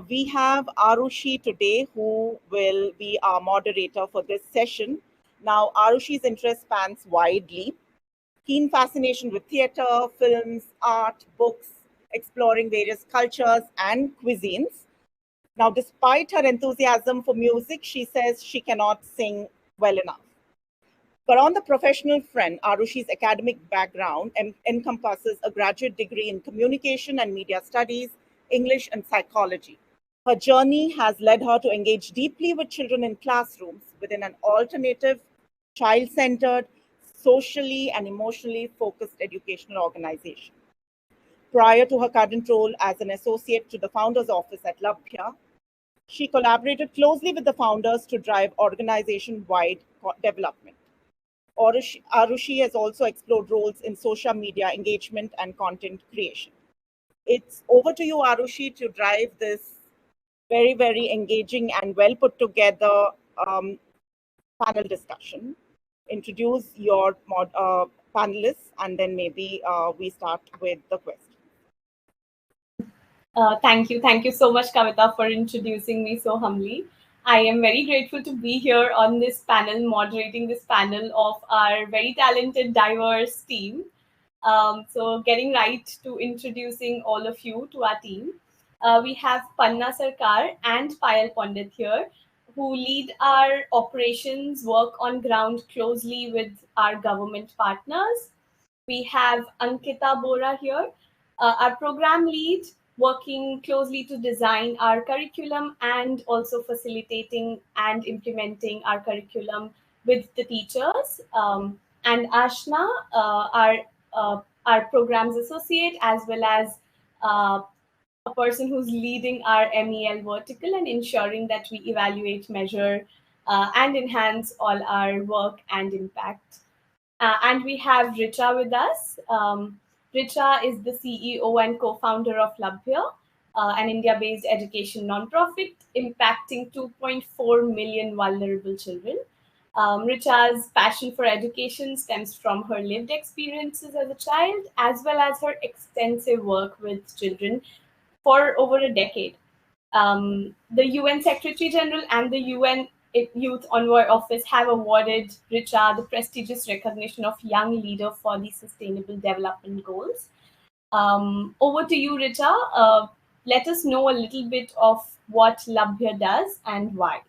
We have Arushi today, who will be our moderator for this session. Now, Arushi's interest spans widely. Keen fascination with theatre, films, art, books, exploring various cultures and cuisines. Now, despite her enthusiasm for music, she says she cannot sing well enough. But on the professional front, Arushi's academic background encompasses a graduate degree in communication and media studies, English, and psychology. Her journey has led her to engage deeply with children in classrooms within an alternative, child-centered, socially and emotionally focused educational organization. Prior to her current role as an associate to the founder's office at Labhya, she collaborated closely with the founders to drive organization-wide development. Arushi has also explored roles in social media engagement and content creation. It's over to you, Arushi, to drive this very, very engaging and well put together panel discussion. Introduce your panelists, and then maybe we start with the question. Thank you. Thank you so much, Kavita, for introducing me so humbly. I am very grateful to be here on this panel, moderating this panel of our very talented, diverse team. So getting right to introducing all of you to our team. We have Panna Sarkar and Payal Pandit here, who lead our operations, work on ground closely with our government partners. We have Ankita Bora here, our program lead, working closely to design our curriculum and also facilitating and implementing our curriculum with the teachers. And Ashna, our programs associate, as well as a person who's leading our MEL vertical and ensuring that we evaluate, measure, and enhance all our work and impact. And we have Richa with us. Richa is the CEO and co-founder of Labhya, an India-based education nonprofit impacting 2.4 million vulnerable children. Richa's passion for education stems from her lived experiences as a child, as well as her extensive work with children for over a decade. The UN Secretary General and the UN Youth Envoy Office have awarded Richa the prestigious recognition of Young Leader for the Sustainable Development Goals. Over to you, Richa. Let us know a little bit of what Labhya does and why.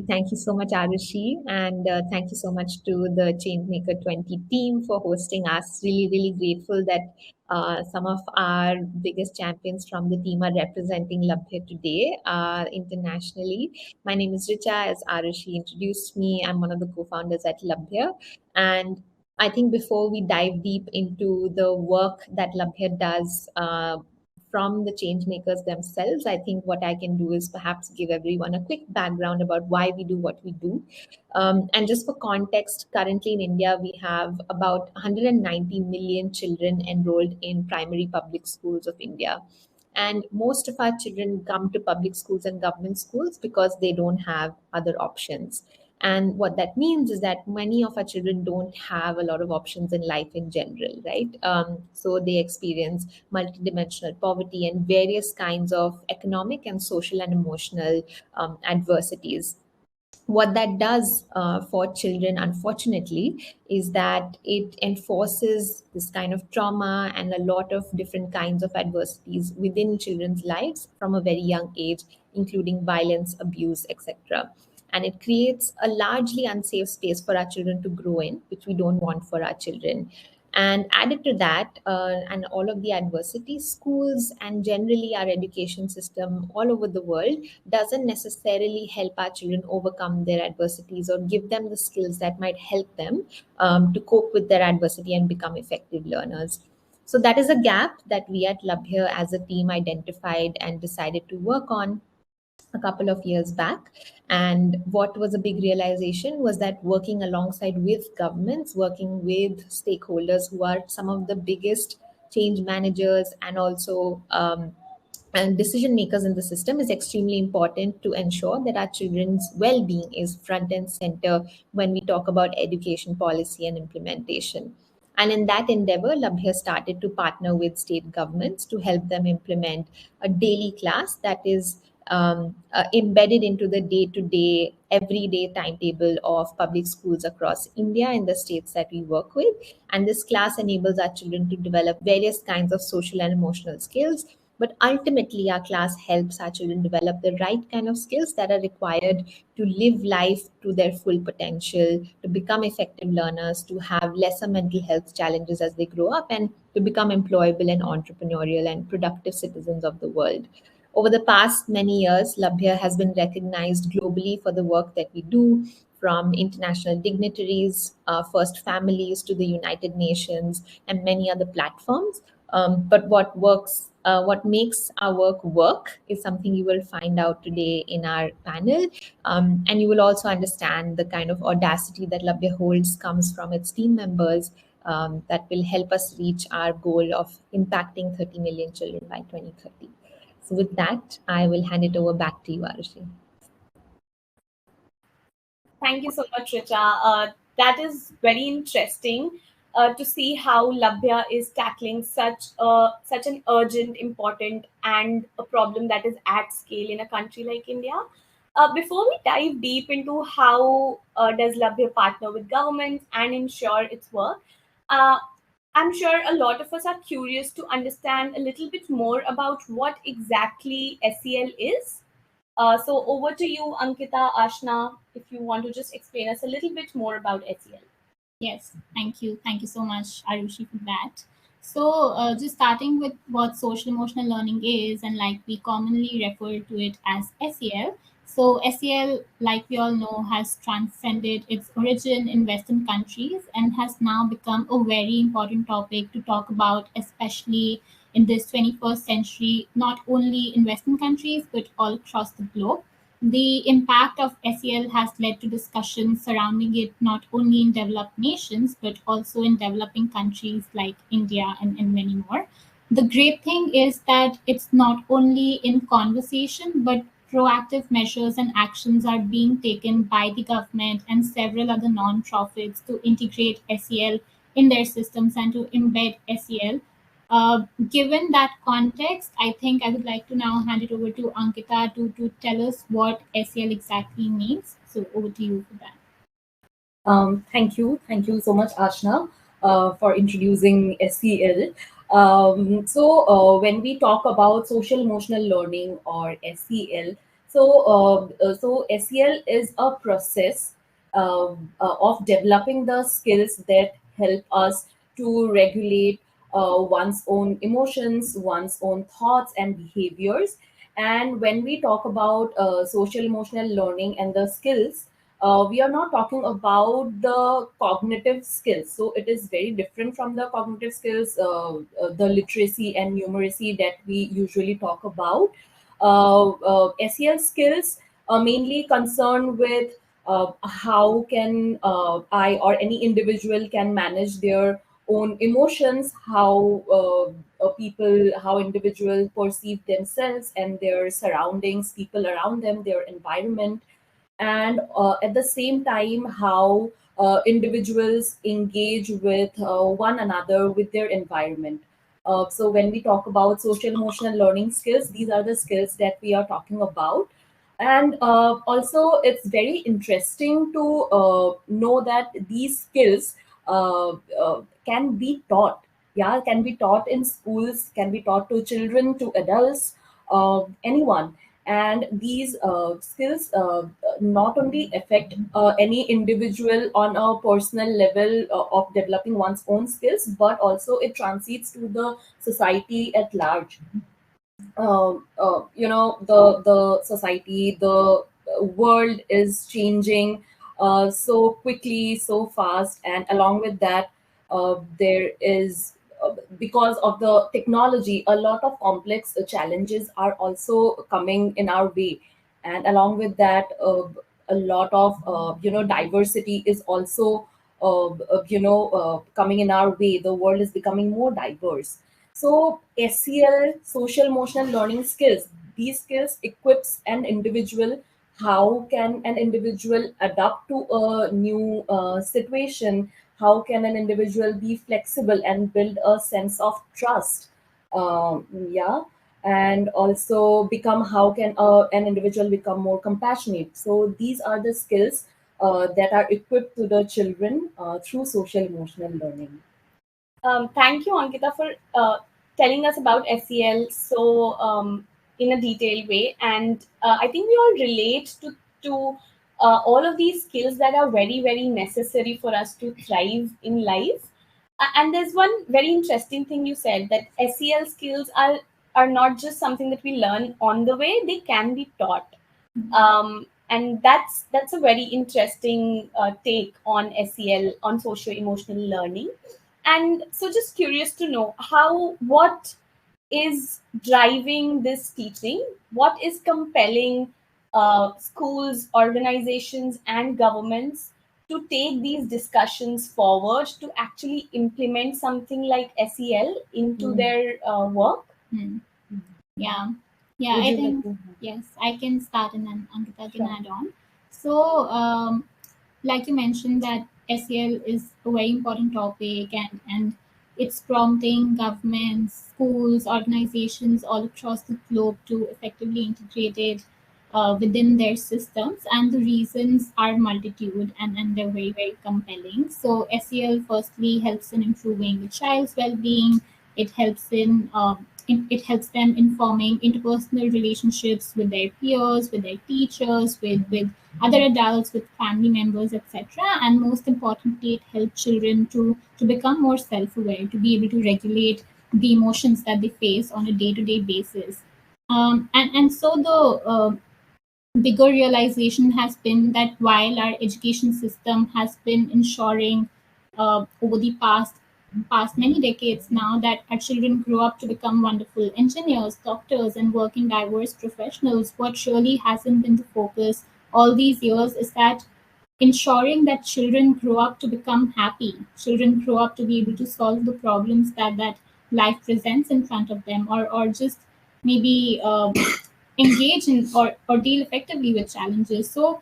Thank you so much, Arushi, and thank you so much to the Changemaker20 team for hosting us. Really, really grateful that some of our biggest champions from the team are representing Labhya today internationally. My name is Richa, as Arushi introduced me. I'm one of the co-founders at Labhya, and I think before we dive deep into the work that Labhya does from the change makers themselves, I think what I can do is perhaps give everyone a quick background about why we do what we do. And just for context, currently in India, we have about 190 million children enrolled in primary public schools of India. And most of our children come to public schools and government schools because they don't have other options. And what that means is that many of our children don't have a lot of options in life in general, right? So they experience multidimensional poverty and various kinds of economic and social and emotional adversities. What that does for children, unfortunately, is that it enforces this kind of trauma and a lot of different kinds of adversities within children's lives from a very young age, including violence, abuse, etc. And it creates a largely unsafe space for our children to grow in, which we don't want for our children. And added to that, and all of the adversity, schools and generally our education system all over the world doesn't necessarily help our children overcome their adversities or give them the skills that might help them to cope with their adversity and become effective learners. So that is a gap that we at Labhya as a team identified and decided to work on a couple of years back. And what was a big realization was that working alongside with governments, working with stakeholders who are some of the biggest change managers and also and decision makers in the system is extremely important to ensure that our children's well-being is front and center when we talk about education policy and implementation. And in that endeavor, Labhya started to partner with state governments to help them implement a daily class that is embedded into the day-to-day, everyday timetable of public schools across India in the states that we work with. And this class enables our children to develop various kinds of social and emotional skills. But ultimately, our class helps our children develop the right kind of skills that are required to live life to their full potential, to become effective learners, to have lesser mental health challenges as they grow up, and to become employable and entrepreneurial and productive citizens of the world. Over the past many years, Labhya has been recognized globally for the work that we do, from international dignitaries, First Families to the United Nations, and many other platforms. But what makes our work is something you will find out today in our panel. And you will also understand the kind of audacity that Labhya holds comes from its team members, that will help us reach our goal of impacting 30 million children by 2030. So with that, I will hand it over back to you, Arushi. Thank you so much, Richa. That is very interesting to see how Labhya is tackling such an urgent, important, and a problem that is at scale in a country like India. Before we dive deep into how does Labhya partner with governments and ensure its work, uh, I'm sure a lot of us are curious to understand a little bit more about what exactly SEL is. So over to you, Ankita, Ashna, if you want to just explain us a little bit more about SEL. Yes, thank you. Thank you so much, Arushi, for that. So, just starting with what social emotional learning is, and like we commonly refer to it as SEL. So, SEL, like we all know, has transcended its origin in Western countries and has now become a very important topic to talk about, especially in this 21st century, not only in Western countries, but all across the globe. The impact of SEL has led to discussions surrounding it not only in developed nations but also in developing countries like India and many more. The great thing is that it's not only in conversation but proactive measures and actions are being taken by the government and several other non-profits to integrate SEL in their systems and to embed SEL. Given that context, I think I would like to now hand it over to Ankita to tell us what SEL exactly means. So over to you for that. Thank you. Thank you so much, Ashna, for introducing SEL. When we talk about social emotional learning or SEL, so SEL is a process of developing the skills that help us to regulate one's own emotions, one's own thoughts and behaviors. And when we talk about social emotional learning and the skills, we are not talking about the cognitive skills. So it is very different from the cognitive skills, the literacy and numeracy that we usually talk about. SEL skills are mainly concerned with how can I or any individual can manage their own emotions, how individuals perceive themselves and their surroundings, people around them, their environment, and at the same time how individuals engage with one another, with their environment. So when we talk about social emotional learning skills, these are the skills that we are talking about. And also it's very interesting to know that these skills can be taught. Yeah, can be taught in schools, can be taught to children, to adults, anyone. And these skills not only affect any individual on a personal level of developing one's own skills, but also it translates to the society at large. The society, the world is changing so quickly, so fast, and along with that, there is because of the technology, a lot of complex challenges are also coming in our way. And along with that, a lot of diversity is also coming in our way. The world is becoming more diverse. So SEL, social emotional learning skills, these skills equips an individual. How can an individual adapt to a new situation? how can an individual be flexible and build a sense of trust, yeah, and also become, how can an individual become more compassionate. So these are the skills that are equipped to the children through social emotional learning. Thank you, Ankita, for telling us about SEL so in a detailed way. And I think we all relate to all of these skills that are very, very necessary for us to thrive in life. And there's one very interesting thing you said, that SEL skills are not just something that we learn on the way; they can be taught. And that's a very interesting take on SEL, on socio emotional learning. And so, just curious to know what is driving this teaching? What is compelling schools, organizations, and governments to take these discussions forward to actually implement something like SEL into their work? Hmm. Yeah, yeah. Would I you like think to? yes. I can start and then Ankita can Sure. add on. So, like you mentioned, that SEL is a very important topic, and it's prompting governments, schools, organizations all across the globe to effectively integrate it within their systems. And the reasons are multitude, and they're very, very compelling. So SEL firstly helps in improving the child's well-being. It helps it helps them in forming interpersonal relationships with their peers, with their teachers, with other adults, with family members, etc. And most importantly, it helps children to become more self-aware, to be able to regulate the emotions that they face on a day-to-day basis. And so the bigger realization has been that while our education system has been ensuring over the past many decades now that our children grow up to become wonderful engineers, doctors, and work in diverse professionals, what really hasn't been the focus all these years is that ensuring that children grow up to become happy, children grow up to be able to solve the problems that life presents in front of them, or just maybe engage in or deal effectively with challenges. So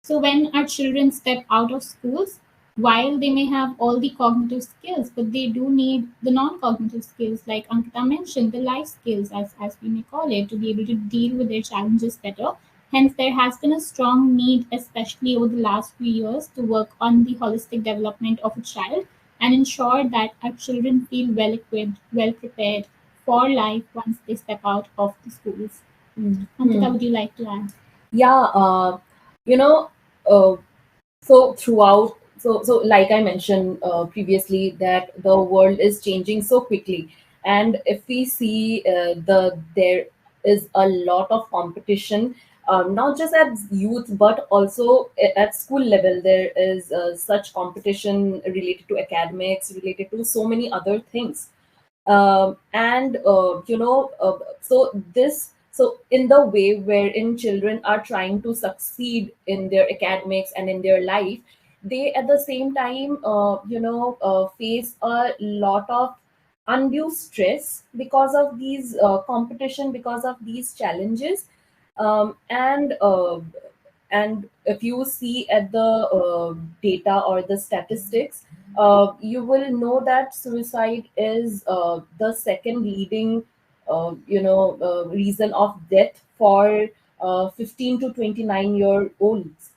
when our children step out of schools, while they may have all the cognitive skills, but they do need the non-cognitive skills, like Ankita mentioned, the life skills, as we may call it, to be able to deal with their challenges better. Hence, there has been a strong need, especially over the last few years, to work on the holistic development of a child and ensure that our children feel well equipped, well prepared for life once they step out of the schools. Ankita, would you like to add? Yeah, you know, uh, so throughout, so like I mentioned previously, that the world is changing so quickly, and if we see there is a lot of competition, not just at youth but also at school level. There is such competition related to academics, related to so many other things. And so in the way wherein children are trying to succeed in their academics and in their life, they at the same time face a lot of undue stress because of these competition, because of these challenges. And if you see at the data or the statistics, you will know that suicide is the second leading reason of death for 15 to 29-year olds.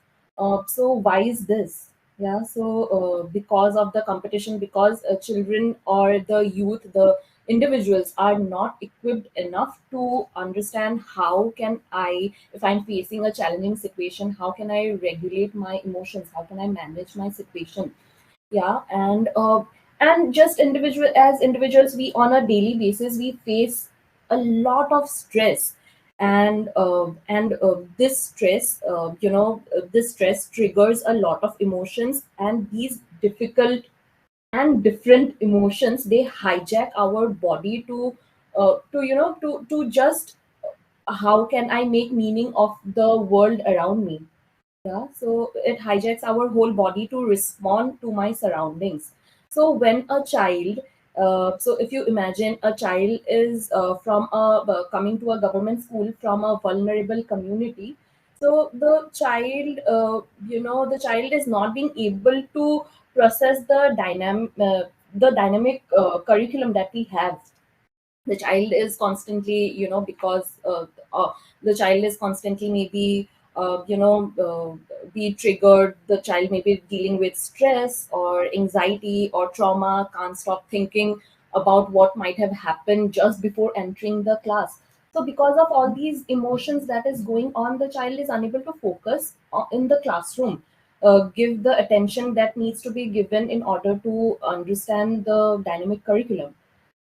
So why is this? Yeah, so because of the competition, because children or the youth, the individuals are not equipped enough to understand how can I, if I'm facing a challenging situation, how can I regulate my emotions, how can I manage my situation. Yeah, and just individuals, we on a daily basis we face a lot of stress. And this stress, this stress triggers a lot of emotions, and these difficult and different emotions, they hijack our body to just, how can I make meaning of the world around me. Yeah, so it hijacks our whole body to respond to my surroundings. So when a child, so if you imagine a child is coming to a government school from a vulnerable community. So the child, the child is not being able to process the dynamic curriculum that we have. The child is constantly, because the child is constantly maybe be triggered. The child may be dealing with stress or anxiety or trauma, can't stop thinking about what might have happened just before entering the class. So because of all these emotions that is going on, the child is unable to focus in the classroom, give the attention that needs to be given in order to understand the dynamic curriculum.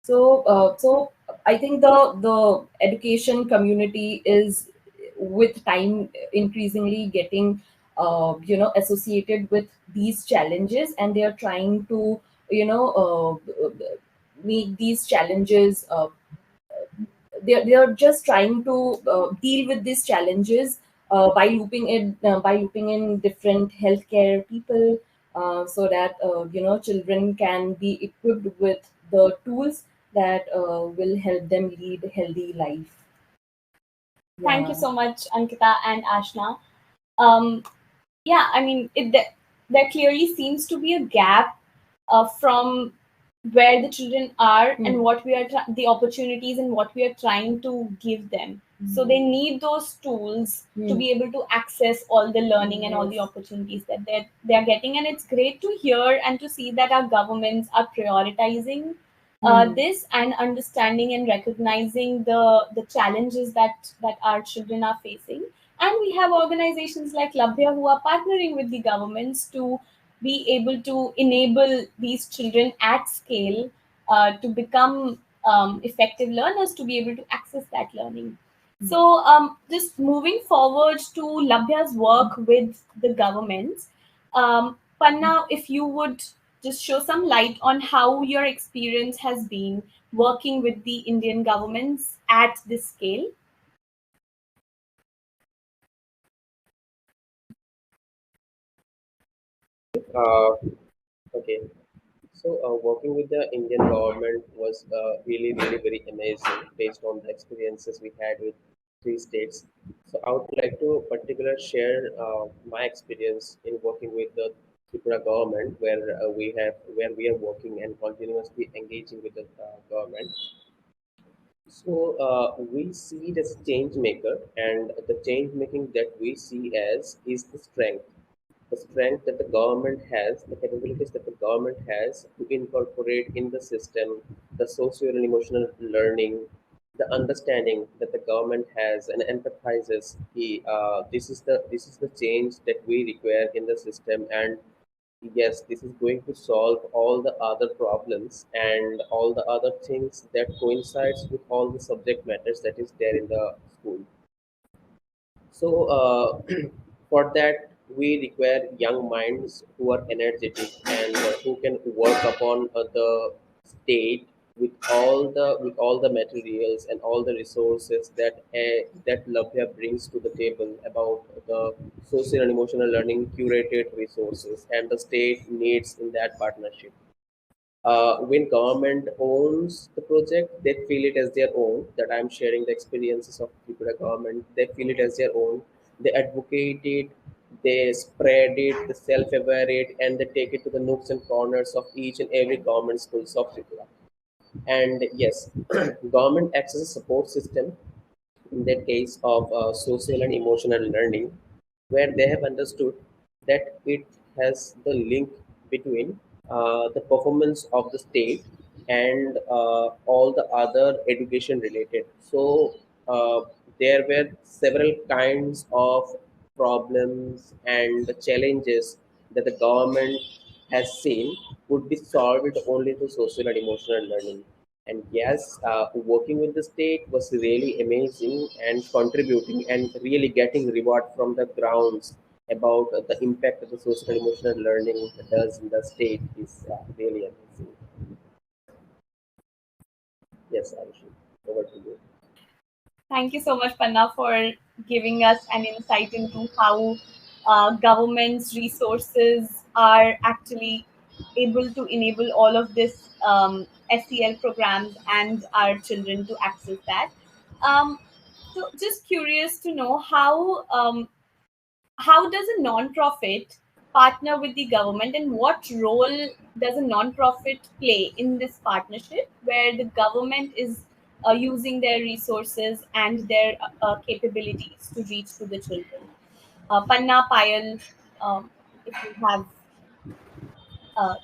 So I think the education community is, with time, increasingly getting associated with these challenges, and they are trying to you know make these challenges. They're just trying to deal with these challenges by looping in different healthcare people, so that children can be equipped with the tools that will help them lead a healthy life. Thank you Yeah. so much, Ankita and Ashna. Um, yeah, I mean, there clearly seems to be a gap from where the children are and Hmm. what the opportunities and what we are trying to give them. So they need those tools to Hmm. be able to access all the learning and all the Yes. opportunities that they're getting. And it's great to hear and to see that our governments are prioritizing Hmm. this and understanding and recognizing the challenges that our children are facing. And we have organizations like Labhya who are partnering with the governments to be able to enable these children at scale to become effective learners, to be able to access that learning. So, just moving forward to Labhya's work with the governments, Panna, if you would just show some light on how your experience has been working with the Indian governments at this scale. Uh, okay. So, working with the Indian government was really, really very amazing based on the experiences we had with three states. So, I would like to particular share my experience in working with the Tripura government, where we are working and continuously engaging with the government. So, we see it as a change maker, and the change making that we see as is the strength that the government has, the capabilities that the government has to incorporate in the system, the social and emotional learning, the understanding that the government has and empathizes. This is the change that we require in the system, and yes, this is going to solve all the other problems and all the other things that coincides with all the subject matters that is there in the school. So, for that, we require young minds who are energetic and who can work upon the state with all the materials and all the resources that Labhya brings to the table about the social and emotional learning curated resources and the state needs in that partnership. When government owns the project, they feel it as their own. That I'm sharing the experiences of Tripura government. They feel it as their own. They advocate it, they spread it, they self-aware it, and they take it to the nooks and corners of each and every government schools of Tripura. And yes, government acts as a support system in the case of social and emotional learning, where they have understood that it has the link between the performance of the state and all the other education related. So there were several kinds of problems and challenges that the government has seen would be solved only through social and emotional learning. And yes, working with the state was really amazing and contributing and really getting reward from the grounds about the impact of the social and emotional learning does in the state is really amazing. Yes, Ayushi, over to you. Thank you so much, Panna, for giving us an insight into how government's resources are actually able to enable all of this SEL programs and our children to access that. Um, so, just curious to know how how does a non-profit partner with the government, and what role does a non-profit play in this partnership where the government is using their resources and their capabilities to reach to the children? Panna, Payal, um, if you have, uh,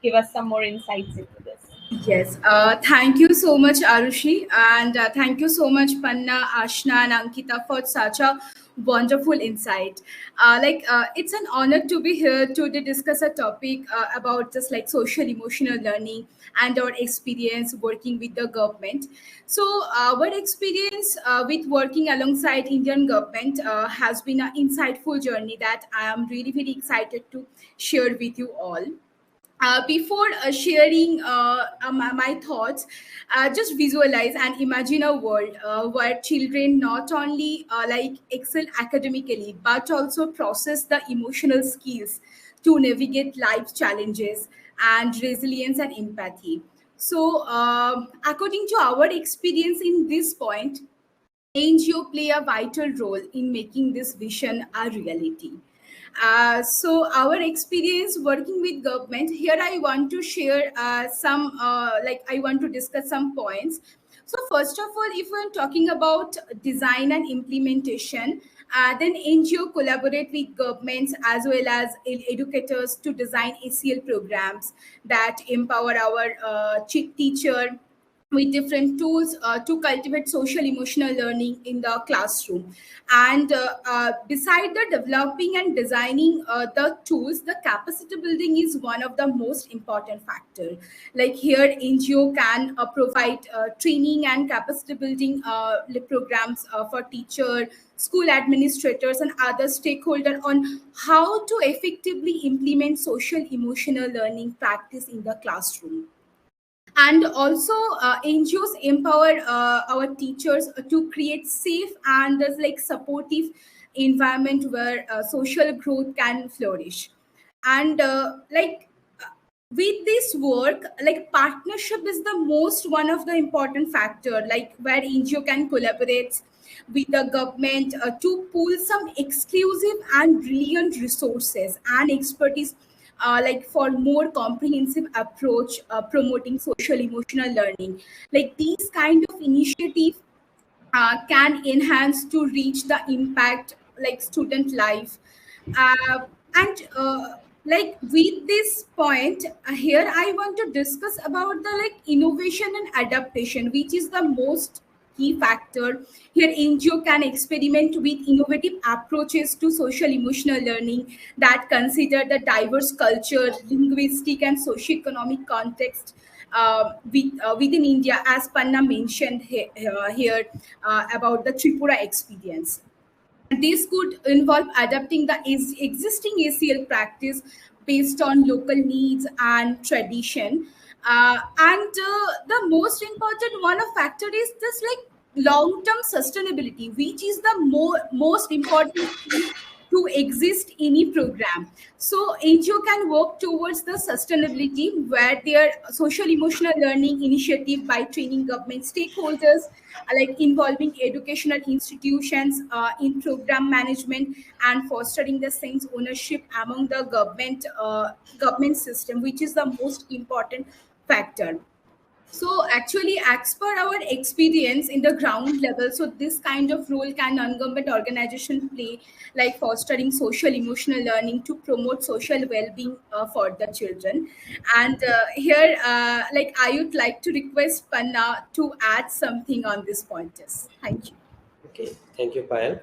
give us some more insights into this. Yes, thank you so much, Arushi, and thank you so much, Panna, Ashna, and Ankita, for such a wonderful insight. It's an honor to be here to discuss a topic about just like social emotional learning and our experience working with the government. So, our experience with working alongside Indian government has been an insightful journey that I am really very excited to share with you all. Before sharing my thoughts, just visualize and imagine a world where children not only excel academically but also process the emotional skills to navigate life challenges and resilience and empathy. So, according to our experience in this point, NGO play a vital role in making this vision a reality. So our experience working with government here, I want to share I want to discuss some points. So first of all, if we're talking about design and implementation, then NGO collaborate with governments as well as educators to design ACL programs that empower our teacher with different tools to cultivate social emotional learning in the classroom. And beside the developing and designing the tools, the capacity building is one of the most important factor. Like here, NGO can provide training and capacity building programs for teacher, school administrators, and other stakeholders on how to effectively implement social emotional learning practice in the classroom. And also NGOs empower our teachers to create safe and supportive environment where social growth can flourish. And with this work, like partnership is the most one of the important factor, like where NGO can collaborate with the government to pool some exclusive and brilliant resources and expertise, for more comprehensive approach promoting social emotional learning. Like these kind of initiatives can enhance to reach the impact like student life. uh, and with this point here, I want to discuss about the like innovation and adaptation, which is the most key factor. Here NGO can experiment with innovative approaches to social emotional learning that consider the diverse culture, linguistic, and socioeconomic context within India, as Panna mentioned here about the Tripura experience. This could involve adapting the existing ACL practice based on local needs and tradition. And the most important one of factor is this like long-term sustainability, which is the most important thing to exist any program. So NGO can work towards the sustainability where their social emotional learning initiative by training government stakeholders, like involving educational institutions in program management and fostering the sense ownership among the government system, which is the most important factor. So actually, as per our experience in the ground level, so this kind of role can non-government organization play, like fostering social emotional learning to promote social well-being for the children. And here, I would like to request Panna to add something on this pointers. Thank you. Okay, thank you, Payal.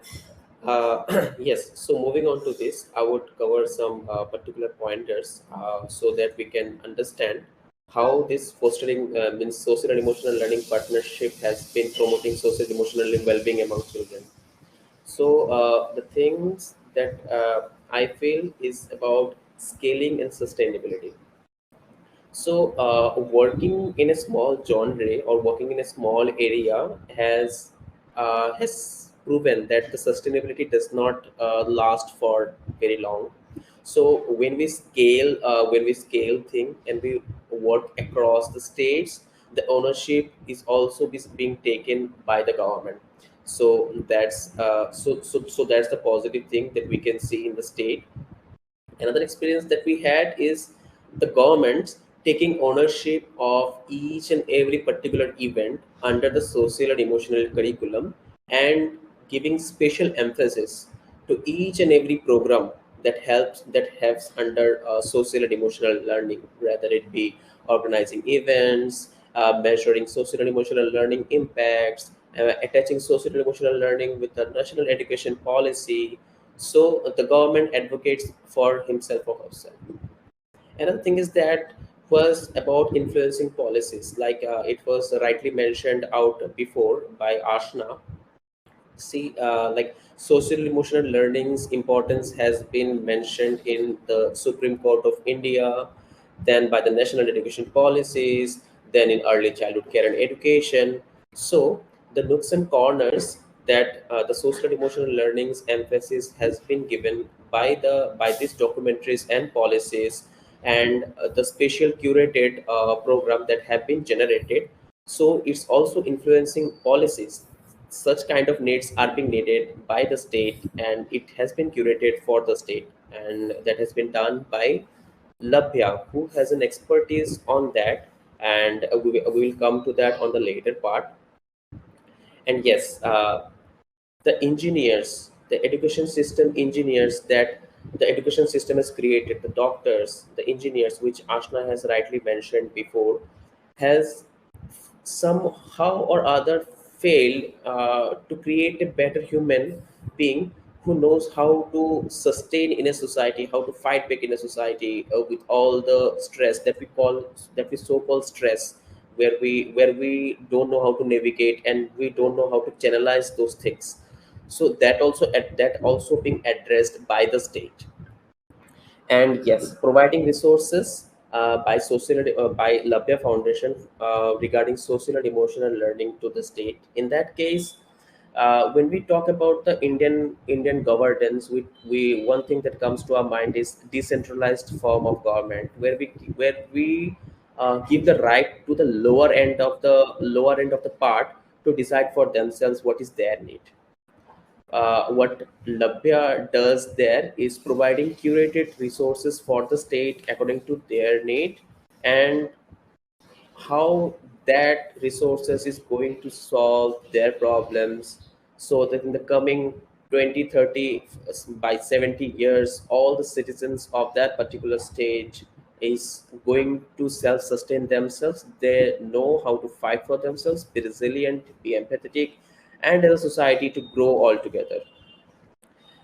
Yes, so moving on to this, I would cover some particular pointers so that we can understand how this fostering means social and emotional learning partnership has been promoting social and emotional well-being among children. So the things that I feel is about scaling and sustainability. So, working in a small genre or working in a small area has proven that the sustainability does not last for very long. So, when we scale thing and we work across the states, the ownership is also being taken by the government. So that's the positive thing that we can see in the state. Another experience that we had is the governments taking ownership of each and every particular event under the social and emotional curriculum, and giving special emphasis to each and every program that helps under social and emotional learning, whether it be organizing events, measuring social and emotional learning impacts, attaching social and emotional learning with the national education policy. So the government advocates for himself or herself. Another thing is that was about influencing policies, like it was rightly mentioned out before by Ashna. See, like social emotional learning's importance has been mentioned in the Supreme Court of India, then by the national education policies, then in early childhood care and education. So the nooks and corners that the social and emotional learning's emphasis has been given by these documentaries and policies, and the special curated program that have been generated. So it's also influencing policies. Such kind of needs are being needed by the state, and it has been curated for the state, and that has been done by Labhya, who has an expertise on that, and we will come to that on the later part. And yes, the engineers, the education system engineers that the education system has created, the doctors, the engineers, which Ashna has rightly mentioned before, has somehow or other failed to create a better human being who knows how to sustain in a society, how to fight back in a society with all the stress that we so called stress, where we don't know how to navigate and we don't know how to channelize those things. So that also being addressed by the state. And yes, providing resources by Labhya Foundation regarding social and emotional learning to the state. In that case, when we talk about the Indian governance, we one thing that comes to our mind is decentralized form of government, where we give the right to the lower end of the part to decide for themselves what is their need. What Labhya does there is providing curated resources for the state according to their need, and how that resources is going to solve their problems, so that in the coming 20, 30, by 70 years, all the citizens of that particular state is going to self-sustain themselves. They know how to fight for themselves, be resilient, be empathetic, and as a society to grow all together.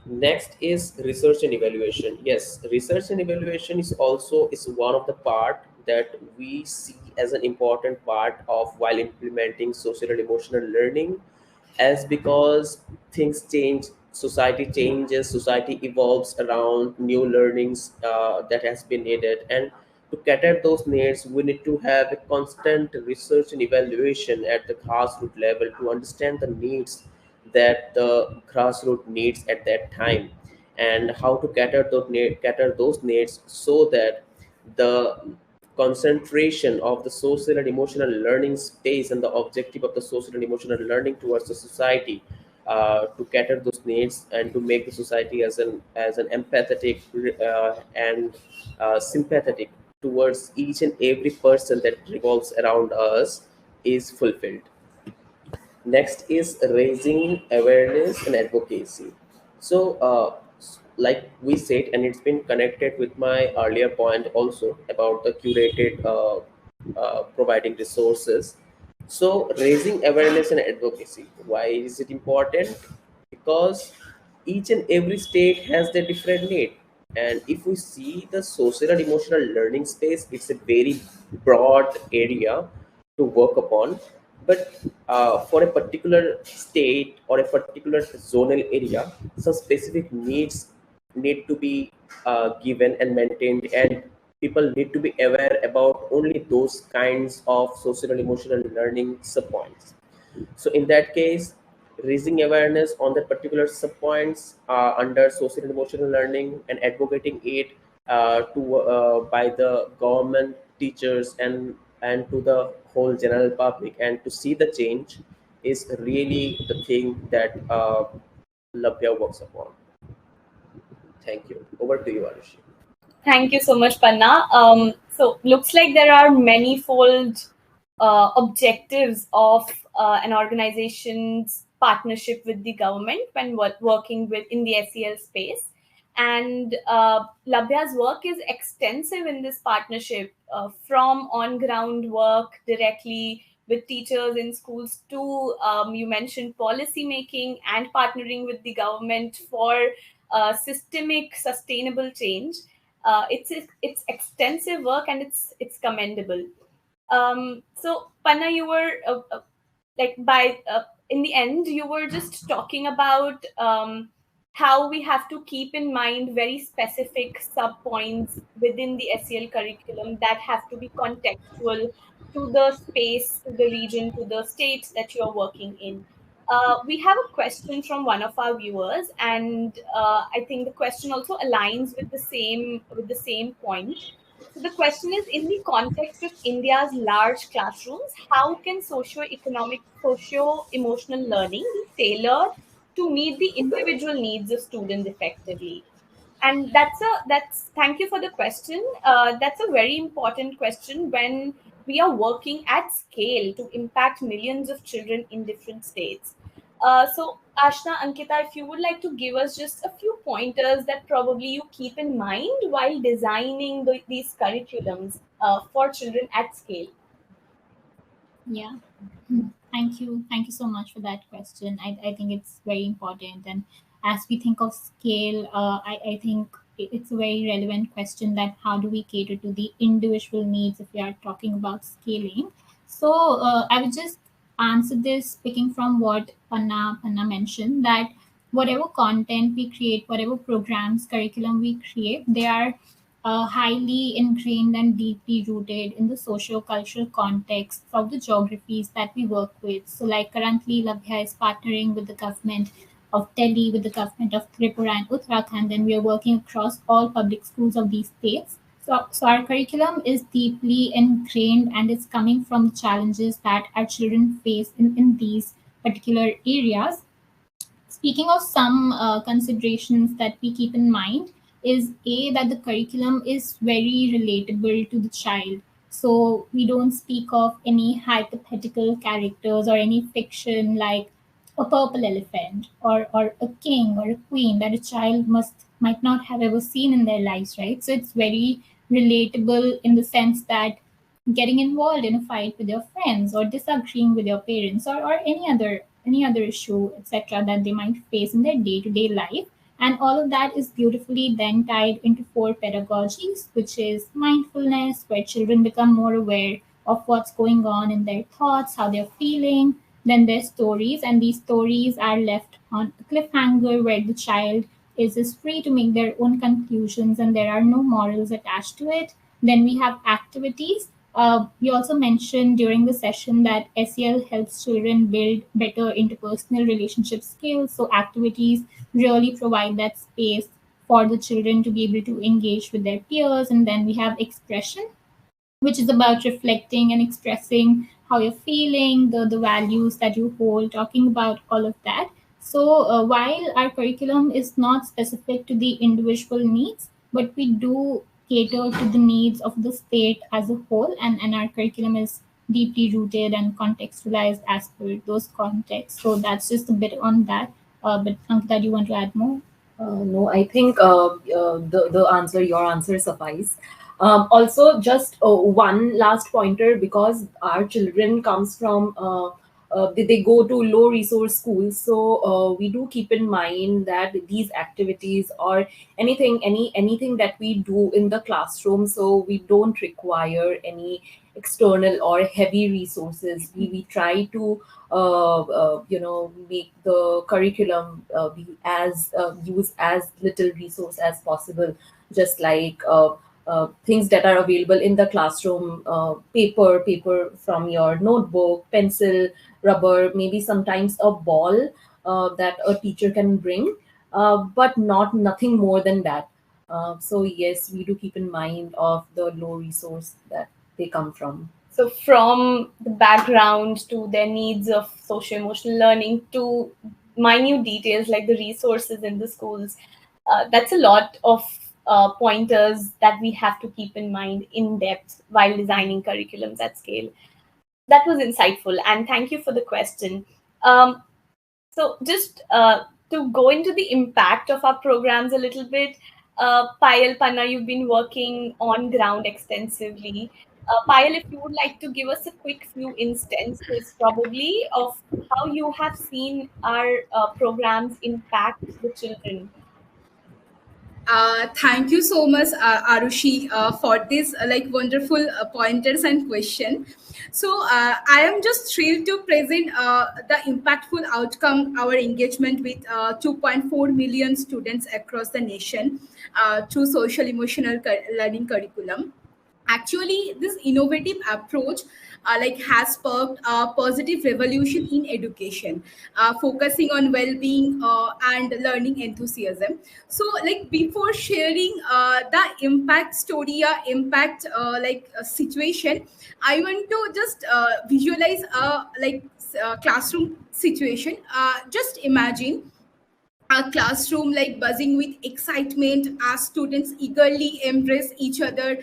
Next is research and evaluation. Yes, research and evaluation is one of the part that we see as an important part of while implementing social and emotional learning, as because things change, society changes, society evolves around new learnings that has been needed, and to cater those needs, we need to have a constant research and evaluation at the grassroots level to understand the needs that the grassroots needs at that time, and how to cater those needs, so that the concentration of the social and emotional learning space and the objective of the social and emotional learning towards the society, to cater those needs and to make the society as an empathetic and sympathetic towards each and every person that revolves around us, is fulfilled. Next is raising awareness and advocacy. So, like we said, and it's been connected with my earlier point also about the curated providing resources. So, raising awareness and advocacy. Why is it important? Because each and every state has their different need. And if we see the social and emotional learning space, it's a very broad area to work upon. But for a particular state or a particular zonal area, some specific needs need to be given and maintained, and people need to be aware about only those kinds of social and emotional learning subpoints. So in that case, raising awareness on the particular subpoints under social and emotional learning, and advocating it to by the government, teachers, and to the whole general public, and to see the change, is really the thing that Labhya works upon. Thank you. Over to you, Arushi. Thank you so much, Panna. So looks like there are manifold objectives of an organization's partnership with the government when working with in the SEL space. And Labhya's work is extensive in this partnership, from on-ground work directly with teachers in schools to, you mentioned, policy making and partnering with the government for systemic sustainable change. It's extensive work, and it's commendable. So Panna, you were like by in the end you were just talking about how we have to keep in mind very specific sub points within the SEL curriculum that have to be contextual to the space, to the region, to the state that you're working in. We have a question from one of our viewers, and I think the question also aligns with the same point. So the question is, in the context of India's large classrooms, how can socio-emotional learning be tailored to meet the individual needs of students effectively? And that's thank you for the question. That's a very important question when we are working at scale to impact millions of children in different states. So Ashna, Ankita, if you would like to give us just a few pointers that probably you keep in mind while designing these curriculums for children at scale. Yeah. Thank you. Thank you so much for that question. I think it's very important. And as we think of scale, I think it's a very relevant question that how do we cater to the individual needs if we are talking about scaling. So I would just answer this picking from what Panna mentioned, that whatever content we create, whatever programs, curriculum we create, they are highly ingrained and deeply rooted in the socio-cultural context of the geographies that we work with. So, like currently, Labhya is partnering with the government of Delhi, with the government of Tripura and Uttarakhand, and we are working across all public schools of these states. So our curriculum is deeply ingrained, and it's coming from the challenges that our children face in these particular areas. Speaking of some considerations that we keep in mind is a that the curriculum is very relatable to the child. So we don't speak of any hypothetical characters or any fiction like a purple elephant or a king or a queen that a child might not have ever seen in their lives, right? So it's very relatable in the sense that getting involved in a fight with your friends or disagreeing with your parents or any other issue, etc., that they might face in their day-to-day life. And all of that is beautifully then tied into four pedagogies, which is mindfulness, where children become more aware of what's going on in their thoughts, how they're feeling, then their stories, and these stories are left on a cliffhanger where the child is free to make their own conclusions and there are no morals attached to it. Then we have activities. We also mentioned during the session that SEL helps children build better interpersonal relationship skills. So, activities really provide that space for the children to be able to engage with their peers. And then we have expression, which is about reflecting and expressing how you're feeling, the values that you hold, talking about all of that. So, while our curriculum is not specific to the individual needs, but we do cater to the needs of the state as a whole, and our curriculum is deeply rooted and contextualized as per those contexts. So, that's just a bit on that. But Ankita, do you want to add more? No, I think your answer suffice. Also, just one last pointer, because our children comes from they go to low resource schools, so we do keep in mind that these activities or anything that we do in the classroom, so we don't require any external or heavy resources. We try to make the curriculum be as use as little resource as possible, just like things that are available in the classroom, paper from your notebook, pencil, rubber, maybe sometimes a ball that a teacher can bring, but nothing more than that. So yes, we do keep in mind of the low resource that they come from. So from the background to their needs of socio-emotional learning to minute details like the resources in the schools, that's a lot of pointers that we have to keep in mind in depth while designing curriculums at scale. That was insightful, and thank you for the question. So just to go into the impact of our programs a little bit, Payal, Panna, you've been working on ground extensively. Payal, if you would like to give us a quick few instances probably of how you have seen our programs impact the children. Thank you so much, Arushi, for this wonderful pointers and question. So I am just thrilled to present the impactful outcome our engagement with 2.4 million students across the nation through social emotional learning curriculum. Actually, this innovative approach has sparked a positive revolution in education, focusing on well-being and learning enthusiasm. So before sharing the impact story or impact situation, I want to just visualize a classroom situation. Just imagine a classroom buzzing with excitement as students eagerly embrace each other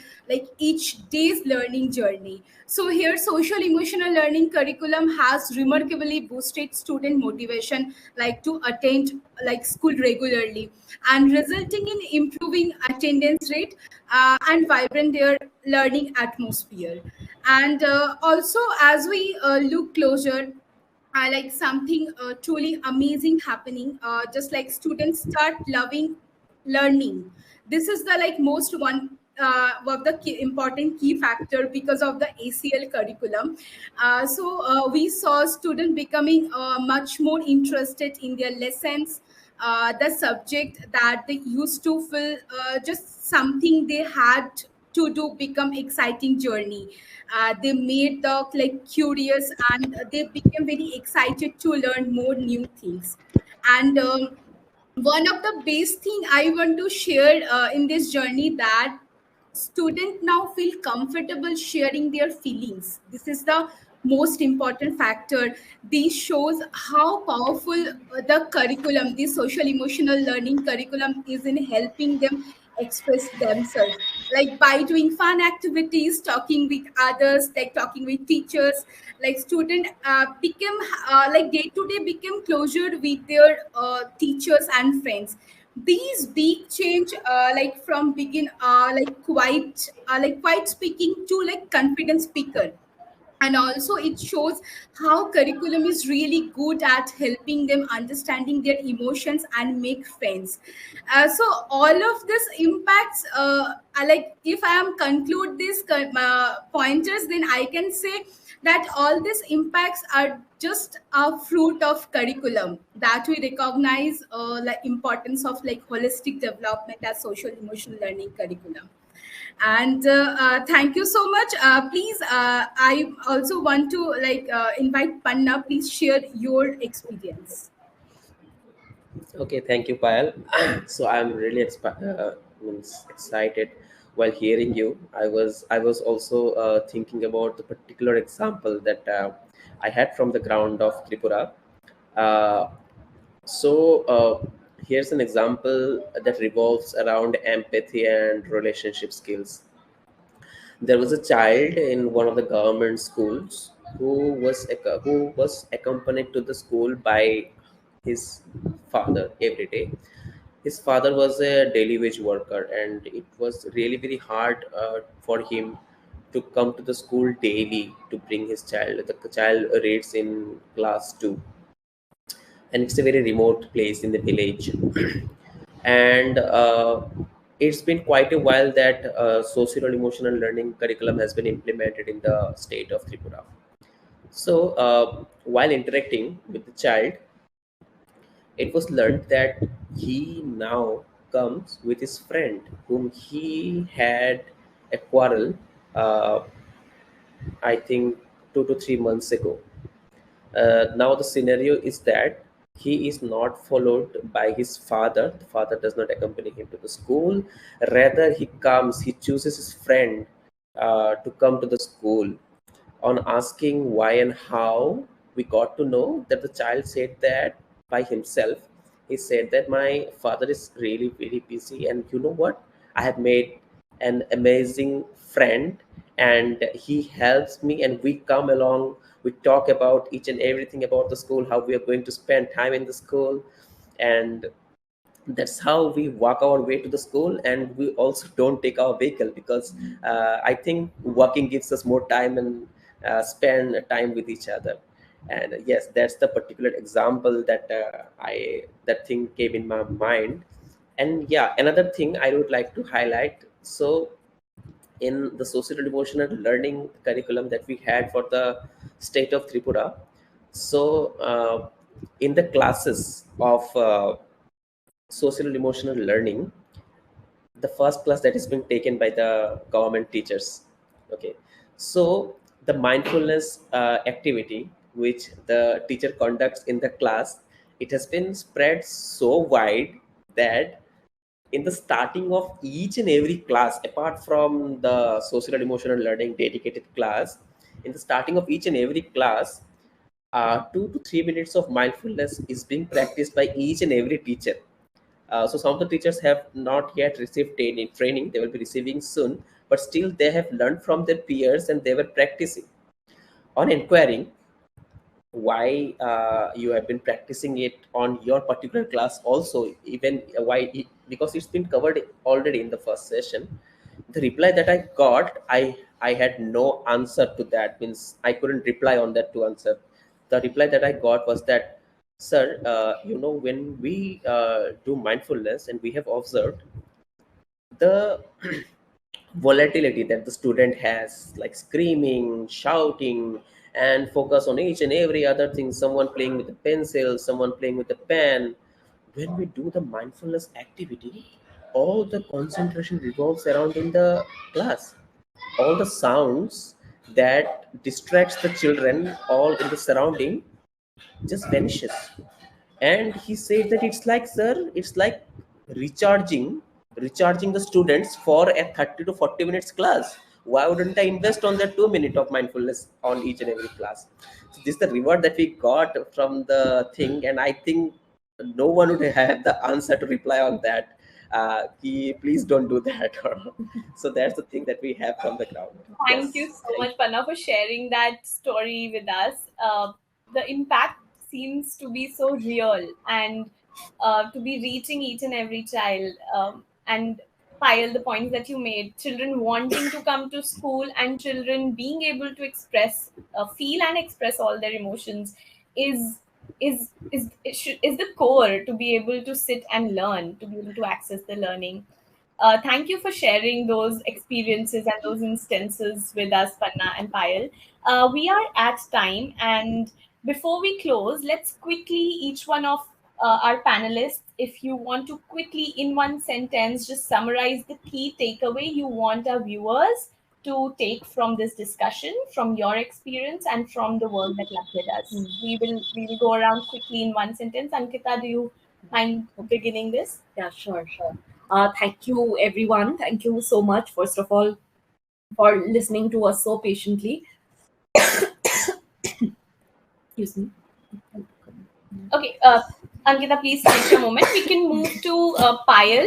each day's learning journey. So here social emotional learning curriculum has remarkably boosted student motivation to attend school regularly and resulting in improving attendance rate and vibrant their learning atmosphere. And also as we look closer, I like something truly amazing happening. Just like students start loving learning. This is the most one of the important key factor because of the ACL curriculum. So we saw students becoming much more interested in their lessons. The subject that they used to feel just something they had to do become exciting journey. They made the curious and they became very excited to learn more new things. And one of the best thing I want to share in this journey that students now feel comfortable sharing their feelings. This is the most important factor. This shows how powerful the curriculum, the social emotional learning curriculum, is in helping them express themselves. Like by doing fun activities, talking with others, like talking with teachers, like student become day to day become closer with their teachers and friends. These big change from begin quite speaking to confident speaker. And also it shows how curriculum is really good at helping them understanding their emotions and make friends. So all of this impacts if I am conclude these pointers, then I can say that all these impacts are just a fruit of curriculum that we recognize importance of holistic development as social emotional learning curriculum. And thank you so much. Please, I also want to invite Panna. Please share your experience. Okay, thank you, Payal. So I'm really excited while hearing you. I was also thinking about the particular example that I had from the ground of Tripura. Uh, so here's an example that revolves around empathy and relationship skills. There was a child in one of the government schools who was accompanied to the school by his father every day. His father was a daily wage worker, and it was really very hard for him to come to the school daily to bring his child. The child reads in class 2, and it's a very remote place in the village. And it's been quite a while that social and emotional learning curriculum has been implemented in the state of Tripura. So while interacting with the child, it was learned that he now comes with his friend whom he had a quarrel, uh, I think 2 to 3 months ago. Now the scenario is that he is not followed by his father. The father does not accompany him to the school. Rather, he chooses his friend to come to the school. on asking why and how, we got to know that the child said that by himself. He said that my father is really very busy, and you know what? I have made an amazing friend, and he helps me, and we come along. We talk about each and everything about the school, how we are going to spend time in the school, and that's how we walk our way to the school. And we also don't take our vehicle because I think walking gives us more time and spend time with each other. And yes, that's the particular example that I that thing came in my mind. And yeah, another thing I would like to highlight. So in the social emotional learning curriculum that we had for the state of Tripura, so in the classes of social emotional learning, the first class that is being taken by the government teachers. Okay, so the mindfulness activity which the teacher conducts in the class, it has been spread so wide that in the starting of each and every class, apart from the social and emotional learning dedicated class, in the starting of each and every class, 2 to 3 minutes of mindfulness is being practiced by each and every teacher. So some of the teachers have not yet received training. They will be receiving soon, but still they have learned from their peers and they were practicing. On inquiring why you have been practicing it on your particular class also, even because it's been covered already in the first session. The reply that I got, I had no answer to that. Means I couldn't reply on that to answer. The reply that I got was that, sir, when we do mindfulness, and we have observed the volatility that the student has, like screaming, shouting, and focus on each and every other thing, someone playing with a pencil, someone playing with a pen. When we do the mindfulness activity, all the concentration revolves around in the class. All the sounds that distracts the children all in the surrounding just vanishes. And he said that it's like, sir, it's like recharging the students for a 30 to 40 minutes class. Why wouldn't I invest on that 2 minute of mindfulness on each and every class? So this is the reward that we got from the thing, and I think no one would have the answer to reply on that. Please don't do that. So that's the thing that we have from the ground. Thank you Yes, so thank much, Panna, for sharing that story with us. The impact seems to be so real, and to be reaching each and every child. And Payal, the points that you made, children wanting to come to school and children being able to express, feel and express all their emotions is is the core to be able to sit and learn, to be able to access the learning. Thank you for sharing those experiences and those instances with us, Panna and Payal. We are at time, and before we close, let's quickly, each one of our panelists, if you want to quickly, in one sentence, just summarize the key takeaway you want our viewers to take from this discussion, from your experience, and from the work that Labhya does. We will go around quickly in one sentence. Ankita, do you mind beginning this? Yeah, sure, sure. Thank you, everyone. Thank you so much, first of all, for listening to us so patiently. Excuse me. Okay, Ankita, please take a moment. We can move to Payal.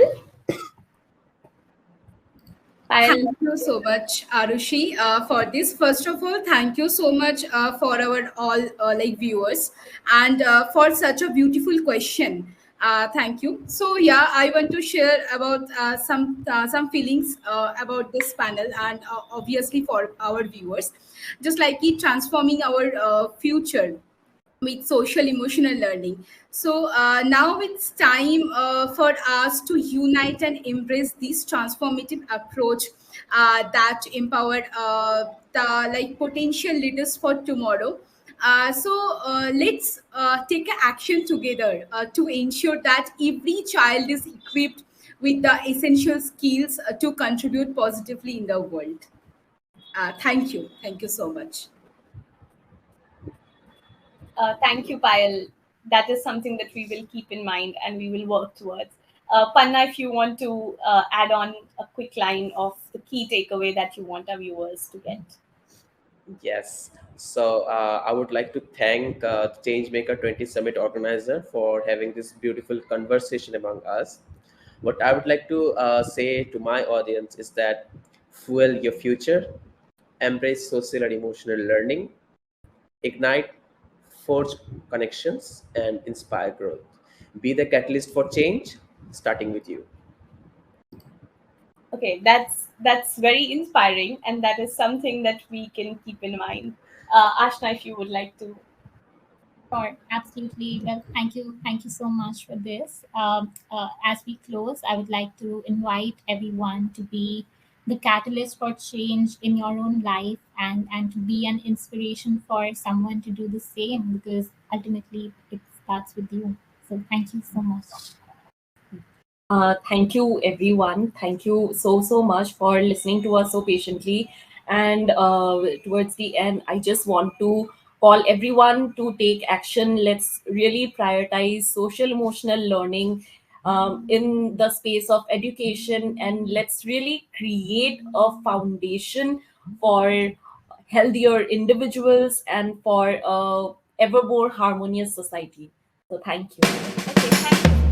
Payal, Thank you so much, Arushi, for this. First of all, thank you so much for our all viewers, and for such a beautiful question. Thank you. So yeah, I want to share about some feelings about this panel, and obviously for our viewers, just like it transforming our future with social emotional learning. So now it's time for us to unite and embrace this transformative approach that empower the potential leaders for tomorrow. So let's take a action together to ensure that every child is equipped with the essential skills to contribute positively in the world. Thank you so much. thank you, Payal. That is something that we will keep in mind and we will work towards. Panna, if you want to add on a quick line of the key takeaway that you want our viewers to get. Yes. So I would like to thank the Changemaker 20 Summit organizer for having this beautiful conversation among us. What I would like to say to my audience is that fuel your future, embrace social and emotional learning, ignite, forge connections, and inspire growth. Be the catalyst for change, starting with you. Okay, that's very inspiring, and that is something that we can keep in mind. Ashna, if you would like to. Sure, absolutely. Well, thank you so much for this. As we close, I would like to invite everyone to be the catalyst for change in your own life, and to be an inspiration for someone to do the same, because ultimately it starts with you. So, thank you so much. Thank you, everyone. Thank you so much for listening to us so patiently. And towards the end, I just want to call everyone to take action. Let's really prioritize social emotional learning in the space of education, and let's really create a foundation for healthier individuals and for a ever more harmonious society. So, thank you. Okay, thank you.